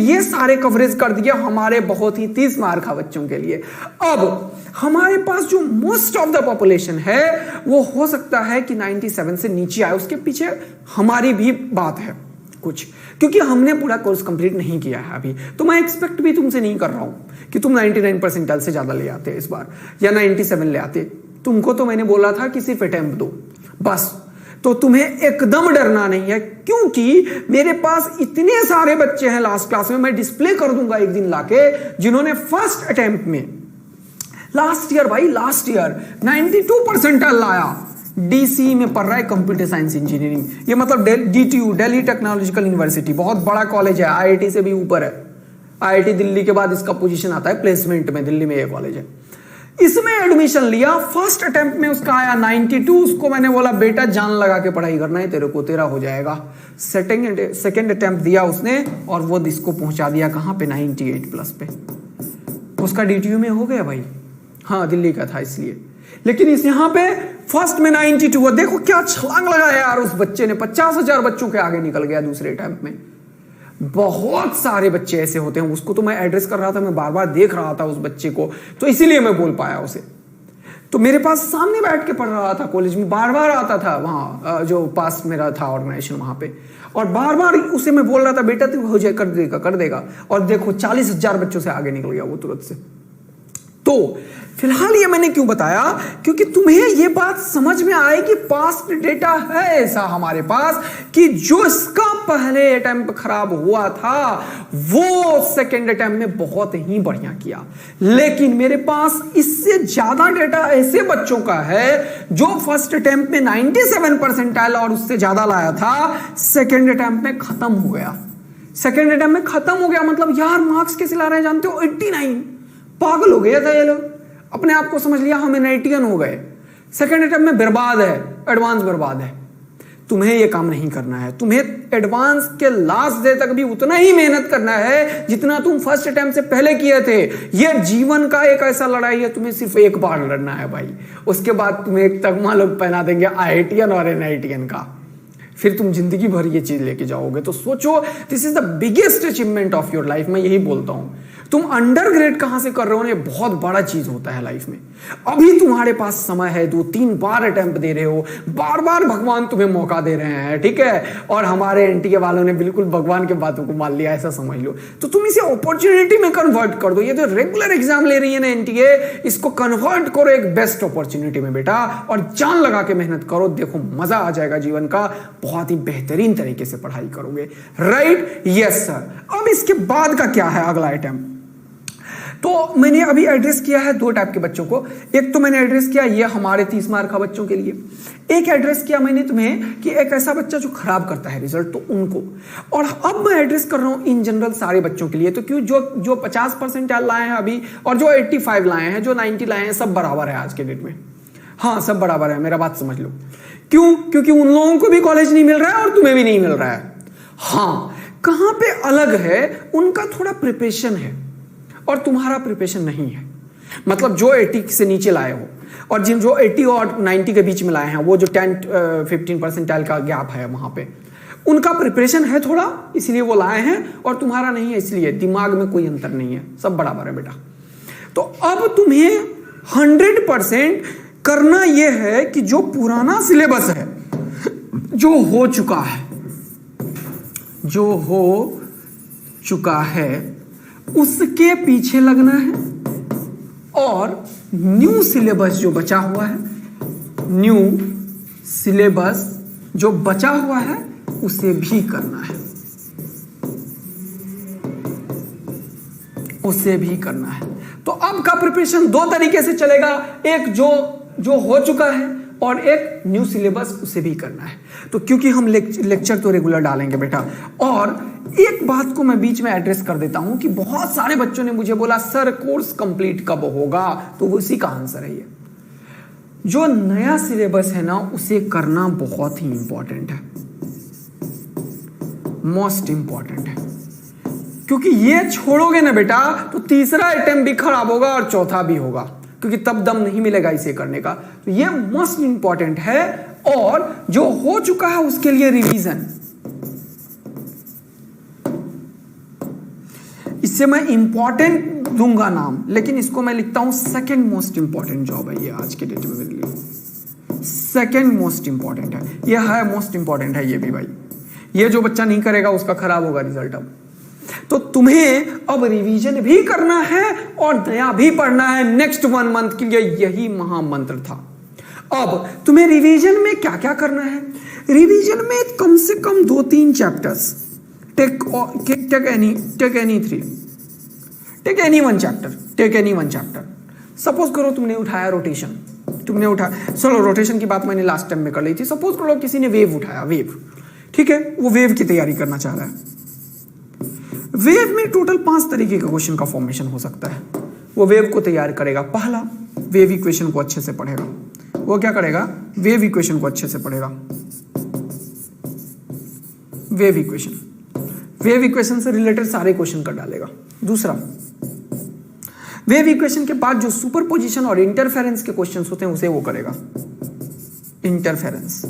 ये सारे कवरेज कर दिया हमारे बहुत ही 30 मार्क का बच्चों के लिए। अब हमारे पास जो मोस्ट ऑफ द पॉपुलेशन है वो हो सकता है कि 97 से नीचे आए। उसके पीछे हमारी भी बात है कुछ, क्योंकि हमने पूरा कोर्स कंप्लीट नहीं किया है अभी, तो मैं एक्सपेक्ट भी तुमसे नहीं कर रहा हूं कि तुम 99 परसेंटाइल से ज्यादा ले आते इस बार या 97 ले आते। तुमको तो मैंने बोला था कि सिर्फ अटेम्प्ट दो बस, तो तुम्हें एकदम डरना नहीं है, क्योंकि मेरे पास इतने सारे बच्चे हैं लास्ट क्लास में, मैं डिस्प्ले कर दूंगा एक दिन लाके, जिन्होंने फर्स्ट अटेम्प्ट में लास्ट ईयर 92 परसेंटाइल लाया। डीसी में पढ़ रहा है कंप्यूटर साइंस इंजीनियरिंग, ये मतलब DTU दिल्ली टेक्नोलॉजिकल यूनिवर्सिटी, बहुत बड़ा कॉलेज है, IIT से भी ऊपर है। IIT दिल्ली के बाद इसका पोजीशन आता है प्लेसमेंट में, दिल्ली में ये कॉलेज है। इसमें एडमिशन लिया, फर्स्ट अटेम्प्ट में उसका आया 92। उसको मैंने बोला बेटा जान लगा के पढ़ाई करना है तेरे को, तेरा हो जाएगा। सेकेंड अटेम्प्ट दिया उसने और वो इसको पहुंचा दिया कहां पे, 98 प्लस पे। उसका DTU में हो गया भाई, हाँ दिल्ली का था इसलिए। लेकिन इस यहाँ पे फर्स्ट में 92, देखो क्या छलांग लगाया यार उस बच्चे ने, 50,000 बच्चों के आगे निकल गया दूसरे अटेम्प्ट में। बहुत सारे बच्चे ऐसे होते हैं, उसको तो मैं एड्रेस कर रहा था, मैं बार बार देख रहा था उस बच्चे को, तो इसीलिए मैं बोल पाया उसे। तो मेरे पास सामने बैठ के पढ़ रहा था कॉलेज में, बार बार आता था वहां जो पास मेरा था ऑर्गेनाइजेशन वहां पे, और बार बार उसे मैं बोल रहा था बेटा तू हो जाए, कर देगा। और देखो 40,000 बच्चों से आगे निकल गया वो तुरंत से। तो फिलहाल ये मैंने क्यों बताया, क्योंकि तुम्हें ये बात समझ में आए कि पास्ट डेटा है ऐसा हमारे पास कि जो इसका पहले अटेम्प्ट खराब हुआ था वो सेकेंड अटेम्प्ट में बहुत ही बढ़िया किया। लेकिन मेरे पास इससे ज्यादा डेटा ऐसे बच्चों का है जो फर्स्ट अटेम्प्ट में 97 परसेंटाइल और उससे ज्यादा लाया था, सेकेंड अटेम्प्ट में खत्म हो गया। सेकेंड अटेम्प्ट में खत्म हो गया मतलब यार मार्क्स कैसे ला रहे हैं जानते हो, 89। पागल हो गया था ये लोग, अपने आप को समझ लिया हम एनआईटीएन हो गए। सेकेंड अटेम्प्ट में बर्बाद है, एडवांस बर्बाद है। तुम्हें ये काम नहीं करना है, तुम्हें एडवांस के लास्ट डे तक भी उतना ही मेहनत करना है जितना तुम फर्स्ट अटेम्प्ट से पहले किए थे। ये जीवन का एक ऐसा लड़ाई है, तुम्हें सिर्फ एक बार लड़ना है भाई। उसके बाद तुम्हें एक तगमा लोग पहना देंगे आईआईटीएन और एनआईटीएन का, फिर तुम जिंदगी भर ये चीज लेके जाओगे। तो सोचो, this is the biggest achievement of your life. मैं यही बोलता हूं, तुम अंडर ग्रेड कहां से कर रहे हो ना, ये बहुत बड़ा चीज होता है लाइफ में। अभी तुम्हारे पास समय है, 2-3 बार अटेम्प्ट दे रहे हो, बार बार भगवान तुम्हें मौका दे रहे हैं, ठीक है। और हमारे एनटीए वालों ने बिल्कुल भगवान के बातों को मान लिया, ऐसा समझ लो। तो तुम इसे अपॉर्चुनिटी में कन्वर्ट कर दो। ये जो रेगुलर एग्जाम ले रही है ना एनटीए, इसको कन्वर्ट करो एक बेस्ट अपॉर्चुनिटी में बेटा, और जान लगा के मेहनत करो। देखो मजा आ जाएगा जीवन का, बहुत ही बेहतरीन तरीके से पढ़ाई करोगे। Right, yes sir. अब इसके बाद का क्या है अगला आइटम? तो मैंने अभी एड्रेस किया है 2 टाइप के बच्चों को। एक तो मैंने एड्रेस किया ये हमारे 30 मार्क का बच्चों के लिए, एक एड्रेस किया मैंने तुम्हें कि एक ऐसा बच्चा जो खराब करता है रिजल्ट, तो उनको। और अब मैं एड्रेस कर रहा हूं इन जनरल सारे बच्चों के लिए। तो क्यों जो 50% लाए हैं अभी और जो 85 लाए हैं, जो 90 लाए हैं, सब बराबर है आज के डेट में। हाँ सब बराबर है, मेरा बात समझ लो। क्यों? क्योंकि उन लोगों को भी कॉलेज नहीं मिल रहा है और तुम्हें भी नहीं मिल रहा है। हाँ, कहां पे अलग है, उनका थोड़ा प्रिपरेशन है और तुम्हारा प्रिपरेशन नहीं है। मतलब जो 80 से नीचे लाए हो और जिन जो 80 और 90 के बीच में लाए हैं, वो जो 10-15% का गैप है वहां पे, उनका प्रिपरेशन है थोड़ा, इसलिए वो लाए हैं, और तुम्हारा नहीं है, इसलिए दिमाग में कोई अंतर नहीं है, सब बराबर है बेटा। तो अब तुम्हें 100% करना यह है कि जो पुराना सिलेबस है, जो हो चुका है उसके पीछे लगना है, और न्यू सिलेबस जो बचा हुआ है, न्यू सिलेबस जो बचा हुआ है उसे भी करना है, उसे भी करना है। तो अब का प्रिपरेशन 2 तरीके से चलेगा, एक जो हो चुका है और एक न्यू सिलेबस, उसे भी करना है। तो क्योंकि हम लेक्चर तो रेगुलर डालेंगे बेटा। और एक बात को मैं बीच में एड्रेस कर देता हूं कि बहुत सारे बच्चों ने मुझे बोला सर कोर्स कंप्लीट कब होगा, तो उसी का आंसर है ये। जो नया सिलेबस है ना उसे करना बहुत ही इंपॉर्टेंट है, मोस्ट इंपॉर्टेंट है। क्योंकि ये छोड़ोगे ना बेटा तो तीसरा अटेम्प्ट भी खराब होगा और चौथा भी होगा, क्योंकि तब दम नहीं मिलेगा इसे करने का। तो ये मोस्ट इंपॉर्टेंट है। और जो हो चुका है उसके लिए रिवीजन, इसे मैं इंपॉर्टेंट दूंगा नाम, लेकिन इसको मैं लिखता हूं सेकंड मोस्ट इंपॉर्टेंट जॉब है ये आज के डेट में मेरे लिए। सेकंड मोस्ट इंपॉर्टेंट है ये, है मोस्ट इंपॉर्टेंट है ये भी भाई। ये जो बच्चा नहीं करेगा उसका खराब होगा रिजल्ट। अब तो तुम्हें अब रिवीजन भी करना है और नया भी पढ़ना है नेक्स्ट 1 मंथ के लिए, यही महामंत्र था। अब तुम्हें रिवीजन में क्या क्या करना है? रिवीजन में कम से कम 2-3 chapters, take any one chapter. Suppose करो तुमने उठाया रोटेशन, चलो रोटेशन की बात मैंने लास्ट टाइम में कर ली थी। सपोज करो किसी ने वेव उठाया, वेव, ठीक है, वो वेव की तैयारी करना चाह रहा है। वेव में टोटल 5 तरीके के क्वेश्चन का फॉर्मेशन हो सकता है। वो वेव को तैयार करेगा, पहला वेव इक्वेशन को अच्छे से पढ़ेगा। वो क्या करेगा? वेव इक्वेशन को अच्छे से पढ़ेगा। वेव इक्वेशन से रिलेटेड सारे क्वेश्चन कर डालेगा। दूसरा, वेव इक्वेशन के बाद जो सुपरपोजिशन और इंटरफेरेंस के क्वेश्चंस होते हैं उसे वो करेगा। इंटरफेरेंस,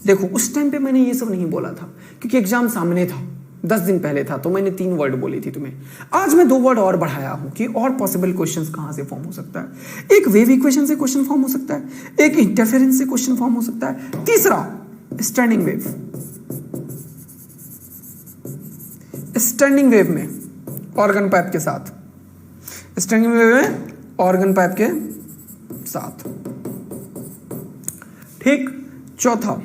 देखो उस टाइम पे मैंने ये सब नहीं बोला था क्योंकि एग्जाम सामने था, 10 दिन पहले था, तो मैंने 3 वर्ड बोली थी तुम्हें। आज मैं 2 वर्ड और बढ़ाया हूं कि और पॉसिबल क्वेश्चंस कहां से फॉर्म हो सकता है। एक वेव इक्वेशन से क्वेश्चन फॉर्म हो सकता है, एक इंटरफेरेंस से क्वेश्चन फॉर्म हो सकता है, तीसरा स्टैंडिंग वेव। स्टैंडिंग वेव में ऑर्गन पाइप के साथ, स्टैंडिंग वेव में ऑर्गन पाइप के साथ, ठीक। चौथा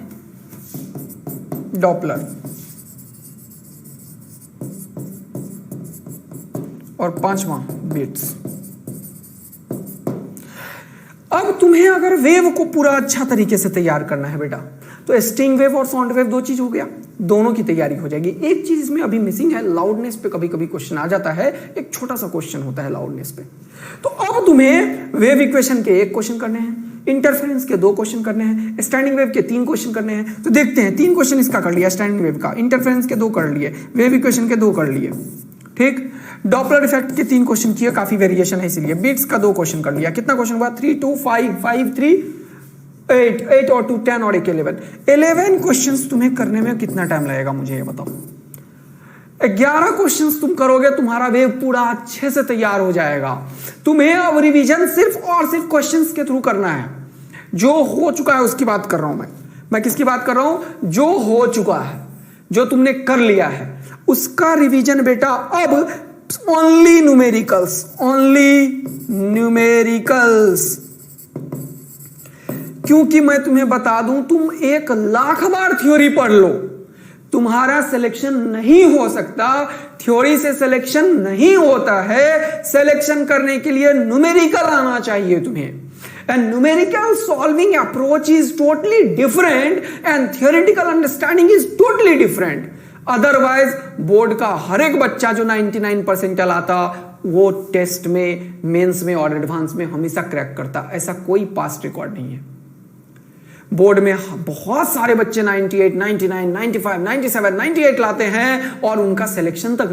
डॉपलर, और 5वां बीट्स। अब तुम्हें अगर वेव को पूरा अच्छा तरीके से तैयार करना है बेटा, तो स्टिंग वेव और साउंड वेव 2 चीज हो गया, दोनों की तैयारी हो जाएगी। एक चीज इसमें अभी मिसिंग है, लाउडनेस पे कभी कभी क्वेश्चन आ जाता है, एक छोटा सा क्वेश्चन होता है लाउडनेस पे। तो अब तुम्हें वेव इक्वेशन के 1 क्वेश्चन करने हैं, इंटरफेरेंस के 2 क्वेश्चन करने हैं, स्टैंडिंग वेव के 3 क्वेश्चन करने हैं। तो देखते हैं, 3 क्वेश्चन इसका कर लिया स्टैंडिंग वेव का, इंटरफेरेंस के 2 कर लिए, वेव इक्वेशन के 2 कर लिए, ठीक। डॉपलर इफेक्ट के 3 क्वेश्चन किए, काफी वेरिएशन है इसीलिए। बीट्स का 2 क्वेश्चन कर लिया। कितना क्वेश्चन हुआ? 3 2 5 5 3 8 8 और 2 10 और 1 11 क्वेश्चंस तुम्हें करने में कितना टाइम लगेगा मुझे ये बताओ। 11 क्वेश्चंस तुम करोगे, तुम्हारा वेव पूरा अच्छे से तैयार हो जाएगा। तुम्हें अब रिवीजन सिर्फ और सिर्फ क्वेश्चंस के थ्रू करना है। जो हो चुका है उसकी बात कर रहा हूं मैं किसकी बात कर रहा हूं? जो हो चुका है, जो तुमने कर लिया है, उसका रिवीजन बेटा अब ओनली न्यूमेरिकल्स, क्योंकि मैं तुम्हें बता दूं, तुम 1,00,000 बार थ्योरी पढ़ लो, तुम्हारा सिलेक्शन नहीं हो सकता। थ्योरी से सिलेक्शन नहीं होता है, सिलेक्शन करने के लिए न्यूमेरिकल आना चाहिए तुम्हें। And numerical solving approach is totally different and theoretical understanding is totally different. Otherwise board का हर एक बच्चा जो 99% लाता, वो टेस्ट में, मेंस में और एडवांस में हमेशा क्रैक करता। ऐसा कोई पास्ट रिकॉर्ड नहीं है। बोर्ड में बहुत सारे बच्चे 98, 99, 95, 97, 98 लाते हैं और उनका सिलेक्शन तक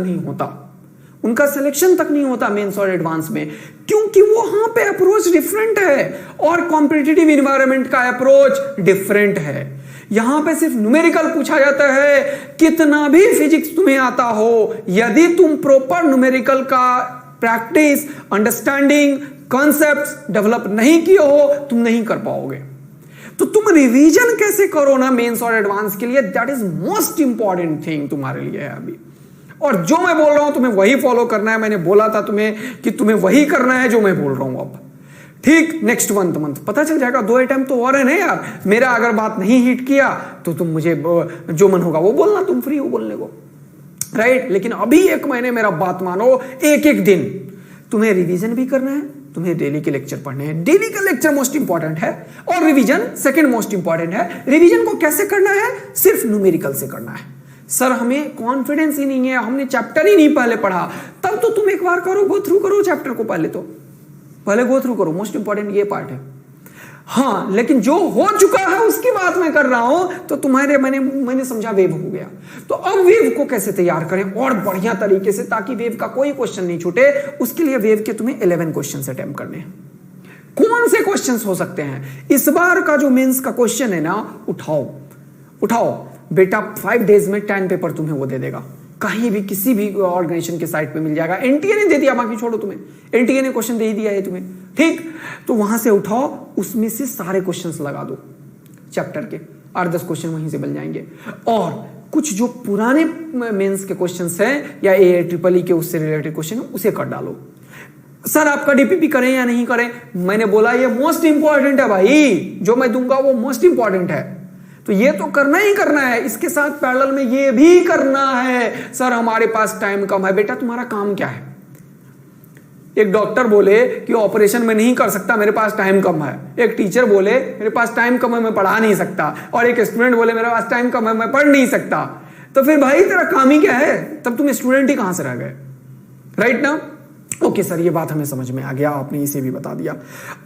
नहीं होता मेंस और एडवांस में, क्योंकि वो वहां पे अप्रोच डिफरेंट है और कॉम्पिटिटिव इन्वायरमेंट का अप्रोच डिफरेंट है। यहां पे सिर्फ न्यूमेरिकल पूछा जाता है। कितना भी फिजिक्स तुम्हें आता हो, यदि तुम प्रॉपर न्यूमेरिकल का प्रैक्टिस, अंडरस्टैंडिंग, कॉन्सेप्ट्स डेवलप नहीं किए हो, तुम नहीं कर पाओगे। तो तुम रिवीजन कैसे करो ना मेंस और एडवांस के लिए, that is most important thing तुम्हारे लिए है अभी। और जो मैं बोल रहा हूं तुम्हें वही फॉलो करना है। मैंने बोला था तुम्हें कि तुम्हें वही करना है जो मैं बोल रहा हूं अब, ठीक। नेक्स्ट मंथ पता चल जाएगा। 2 अटेम्प्ट तो और है ना यार। मेरा अगर बात नहीं हिट किया तो तुम मुझे जो मन होगा वो बोलना, तुम फ्री हो बोलने को, राइट। लेकिन अभी 1 महीने मेरा बात मानो, एक दिन तुम्हें रिवीजन भी करना है, तुम्हें डेली के लेक्चर पढ़ने हैं। डेली का लेक्चर मोस्ट इंपॉर्टेंट है और रिवीजन सेकंड मोस्ट इंपॉर्टेंट है। रिवीजन को कैसे करना है? सिर्फ न्यूमेरिकल से करना है। सर हमें कॉन्फिडेंस ही नहीं है, हमने चैप्टर ही नहीं पहले पढ़ा। तब तो तुम एक बार करो, गो थ्रू करो चैप्टर को, पहले गो थ्रू करो। मोस्ट इंपॉर्टेंट ये पार्ट है। हाँ, लेकिन जो हो चुका है उसकी बात मैं कर रहा हूं, तो तुम्हारे मैंने समझा वेव हो गया। तो अब वेव को कैसे तैयार करें और बढ़िया तरीके से, ताकि वेव का कोई क्वेश्चन नहीं छूटे। उसके लिए वेव के तुम्हें 11 क्वेश्चन अटेम्प्ट करने हैं। कौन से क्वेश्चंस हो सकते हैं? इस बार का जो मेंस का क्वेश्चन है ना, उठाओ बेटा, 5 डेज में 10 पेपर तुम्हें वो दे देगा। कहीं भी किसी भी ऑर्गेनाइजेशन के साइट पे मिल जाएगा। एनटीए ने दे दिया, बाकी छोड़ो, तुम्हें एनटीए ने क्वेश्चन दे ही दिया है तुम्हें, ठीक। तो वहां से उठाओ, उसमें से सारे क्वेश्चंस लगा दो चैप्टर के, 8-10 क्वेश्चन वहीं से बन जाएंगे। और कुछ जो पुराने मेंस के क्वेश्चंस हैं या AIEEE के उससे रिलेटेड क्वेश्चन उसे कर डालो। सर आपका डीपीपी करें या नहीं करें, मैंने बोला ये मोस्ट इंपॉर्टेंट है भाई, जो मैं दूंगा वो मोस्ट इंपॉर्टेंट है, तो ये तो करना ही करना है। इसके साथ पैरेलल में ये भी करना है। सर हमारे पास टाइम कम है, बेटा तुम्हारा काम क्या है? एक डॉक्टर बोले कि ऑपरेशन में नहीं कर सकता, मेरे पास टाइम कम है। एक टीचर बोले मेरे पास टाइम कम है, मैं पढ़ा नहीं सकता। और एक स्टूडेंट बोले मेरे पास टाइम कम है, मैं पढ़ नहीं सकता। तो फिर भाई तेरा काम ही क्या है? तब तुम स्टूडेंट ही कहां से रह गए, राइट ना? ओके सर, ये बात हमें समझ में आ गया, आपने इसे भी बता दिया।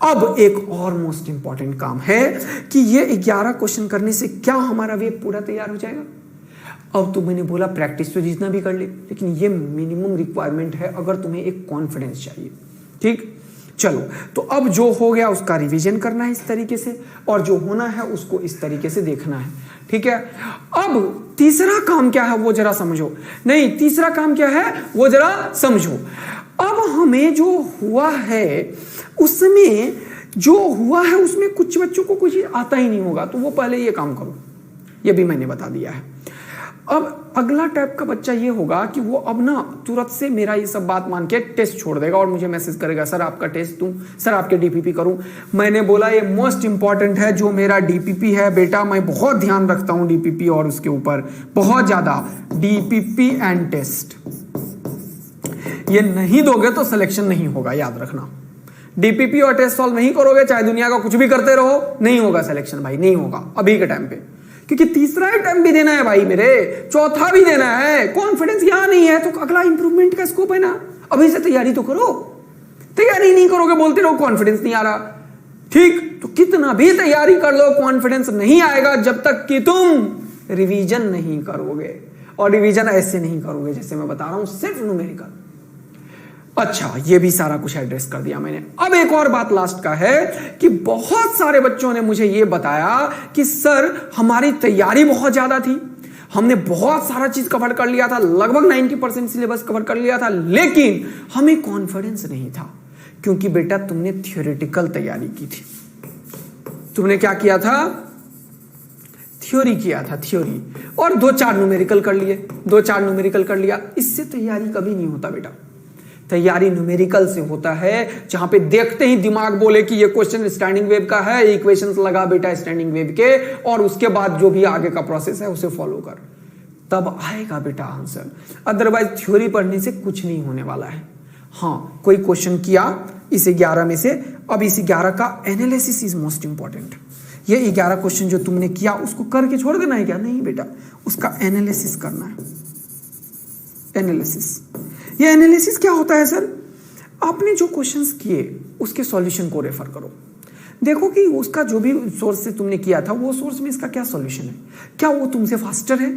अब एक और मोस्ट इंपॉर्टेंट काम है कि ये 11 क्वेश्चन करने से क्या हमारा वेब पूरा तैयार हो जाएगा? अब तो मैंने बोला प्रैक्टिस तो जितना भी कर ले, लेकिन ये मिनिमम रिक्वायरमेंट है अगर तुम्हें एक कॉन्फिडेंस चाहिए, ठीक। चलो, तो अब जो हो गया उसका रिवीजन करना है इस तरीके से, और जो होना है उसको इस तरीके से देखना है, ठीक है। अब तीसरा काम क्या है वो जरा समझो। नहीं, तीसरा काम क्या है वो जरा समझो। अब हमें जो हुआ है उसमें कुछ बच्चों को कुछ आता ही नहीं होगा, तो वो पहले ये काम करो, ये भी मैंने बता दिया है। अब अगला टाइप का बच्चा ये होगा कि वो अब ना तुरंत से मेरा ये सब बात मान के टेस्ट छोड़ देगा और मुझे मैसेज करेगा, सर आपका टेस्ट दूं, सर आपके डीपीपी करूं। मैंने बोला ये मोस्ट इंपॉर्टेंट है, जो मेरा डीपीपी है बेटा, मैं बहुत ध्यान रखता हूं डीपीपी और उसके ऊपर बहुत ज्यादा, डीपीपी एंड टेस्ट। ये नहीं दोगे तो सिलेक्शन नहीं होगा, याद रखना। डीपीपी और टेस्ट सॉल्व नहीं करोगे, चाहे दुनिया का कुछ भी करते रहो, नहीं होगा सिलेक्शन भाई, नहीं होगा अभी के टाइम पे, क्योंकि तीसरा अटेम्प्ट भी देना है भाई मेरे, चौथा भी देना है। कॉन्फिडेंस यहां नहीं है तो अगला इंप्रूवमेंट का स्कोप है ना, अभी से तैयारी तो करो। तैयारी नहीं करोगे, बोलते रहो कॉन्फिडेंस नहीं आ रहा, ठीक। तो कितना भी तैयारी कर लो, कॉन्फिडेंस नहीं आएगा जब तक कि तुम रिवीजन नहीं करोगे। और रिवीजन ऐसे नहीं करोगे जैसे मैं बता रहा हूं, सिर्फ न्यूमेरिकल। अच्छा, ये भी सारा कुछ एड्रेस कर दिया मैंने। अब एक और बात लास्ट का है कि बहुत सारे बच्चों ने मुझे ये बताया कि सर हमारी तैयारी बहुत ज्यादा थी, हमने बहुत सारा चीज कवर कर लिया था, लगभग 90% सिलेबस कवर कर लिया था, लेकिन हमें कॉन्फिडेंस नहीं था। क्योंकि बेटा तुमने थियोरेटिकल तैयारी की थी। तुमने क्या किया था? थ्योरी किया था, थ्योरी, और 2-4 न्यूमेरिकल कर लिए, 2-4 न्यूमेरिकल कर लिया। इससे तैयारी कभी नहीं होता बेटा। तैयारी न्यूमेरिकल से होता है, जहां पे देखते ही दिमाग बोले कि ये क्वेश्चन स्टैंडिंग वेव का है, इक्वेशंस लगा बेटा स्टैंडिंग वेव के, और उसके बाद जो भी आगे का प्रोसेस है उसे फॉलो कर, तब आएगा बेटा आंसर। अदरवाइज थ्योरी पढ़ने से कुछ नहीं होने वाला है। हाँ, कोई क्वेश्चन किया इस 11 में से, अब इस 11 का एनालिसिस इज मोस्ट इंपॉर्टेंट। ये 11 क्वेश्चन जो तुमने किया उसको करके छोड़ देना है क्या? नहीं बेटा, उसका एनालिसिस करना है। एनालिसिस, ये एनालिसिस क्या होता है सर? आपने जो क्वेश्चंस किए उसके सॉल्यूशन को रेफर करो, देखो कि उसका जो भी सोर्स से तुमने किया था वो सोर्स में इसका क्या सॉल्यूशन है, क्या वो तुमसे फास्टर है?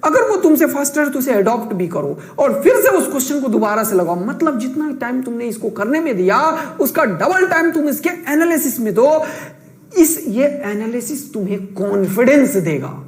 अगर वो तुमसे फास्टर है तो उसे अडॉप्ट भी करो और फिर से उस क्वेश्चन को दोबारा से लगाओ। मतलब जितना टाइम तुमने इसको करने में दिया उसका डबल टाइम तुम इसके एनालिसिस में दो। ये एनालिसिस तुम्हें कॉन्फिडेंस देगा।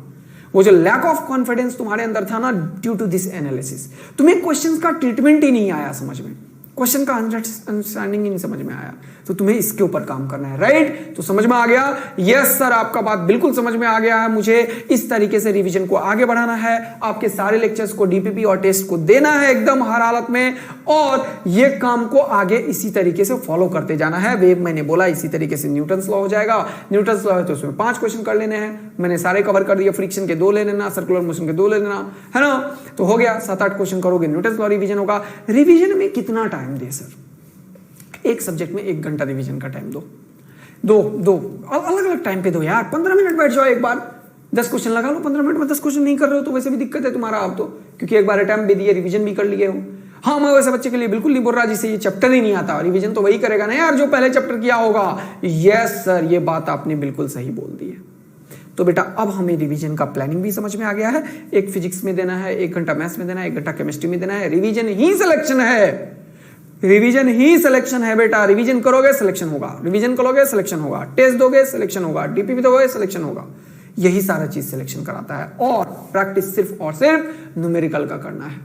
वो जो लैक ऑफ कॉन्फिडेंस तुम्हारे अंदर था ना, ड्यू टू दिस एनालिसिस, तुम्हें क्वेश्चंस का ट्रीटमेंट ही नहीं आया समझ में, क्वेश्चन का अंडरस्टैंडिंग ही नहीं समझ में आया, तो तुम्हें इसके ऊपर काम करना है, राइट? तो समझ में आ गया? यस सर, आपका बात बिल्कुल समझ में आ गया है। मुझे इस तरीके से रिवीजन को आगे बढ़ाना है, आपके सारे लेक्चर्स को डीपीपी और टेस्ट को देना है एकदम हर हालत में, और ये काम को आगे इसी तरीके से फॉलो करते जाना है। वेव मैंने बोला इसी तरीके से न्यूटन्स लॉ हो जाएगा। न्यूटन्स लॉ है तो उसमें 5 क्वेश्चन कर लेने हैं, मैंने सारे कवर कर दिए। फ्रिक्शन के 2 ले लेना, सर्कुलर मोशन के 2 ले लेना, है ना? तो हो गया, 7-8 क्वेश्चन करोगे, न्यूटन्स लॉ रिवीजन होगा। रिवीजन में कितना टाइम दे सर? एक सब्जेक्ट में 1 घंटा रिवीजन का टाइम दो अलग अलग टाइम पे दो यार। 15 मिनट बैठ जाओ, एक बार 10 क्वेश्चन लगा लो। 15 मिनट में 10 क्वेश्चन नहीं कर रहे हो तो वैसे भी दिक्कत है तुम्हारा आप तो, क्योंकि एक बार अटेम्प्ट भी दिए, रिवीजन भी कर लिए हो। हाँ, मैं वैसे बच्चे के लिए बिल्कुल नहीं बोल रहा जिसे ये चैप्टर ही नहीं आता, रिवीजन तो वही करेगा ना यार जो पहले चैप्टर किया होगा। यस सर, ये बात आपने बिल्कुल सही बोल दी है। तो बेटा अब हमें रिवीजन का प्लानिंग भी समझ में आ गया है। 1 फिजिक्स में देना है, 1 घंटा मैथ्स में देना है, 1 घंटा केमिस्ट्री में देना है। रिवीजन ही सिलेक्शन है, रिवीजन ही सिलेक्शन है बेटा। रिवीजन करोगे सिलेक्शन होगा, रिवीजन करोगे सिलेक्शन होगा, टेस्ट दोगे सिलेक्शन होगा, डीपीपी दोगे सिलेक्शन होगा। यही सारा चीज सिलेक्शन कराता है, और प्रैक्टिस सिर्फ और सिर्फ न्यूमेरिकल का करना है।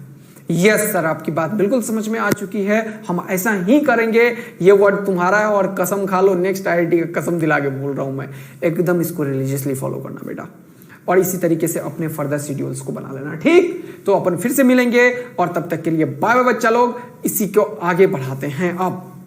यस सर, आपकी बात बिल्कुल समझ में आ चुकी है, हम ऐसा ही करेंगे। ये वर्ड तुम्हारा है और कसम खा लो, नेक्स्ट IIT का कसम दिला के बोल रहा हूं मैं, एकदम इसको रिलीजियसली फॉलो करना बेटा, और इसी तरीके से अपने फर्दर शेड्यूल्स को बना लेना। ठीक, तो अपन फिर से मिलेंगे, और तब तक के लिए बाय बाय बच्चा लोग, इसी को आगे बढ़ाते हैं अब।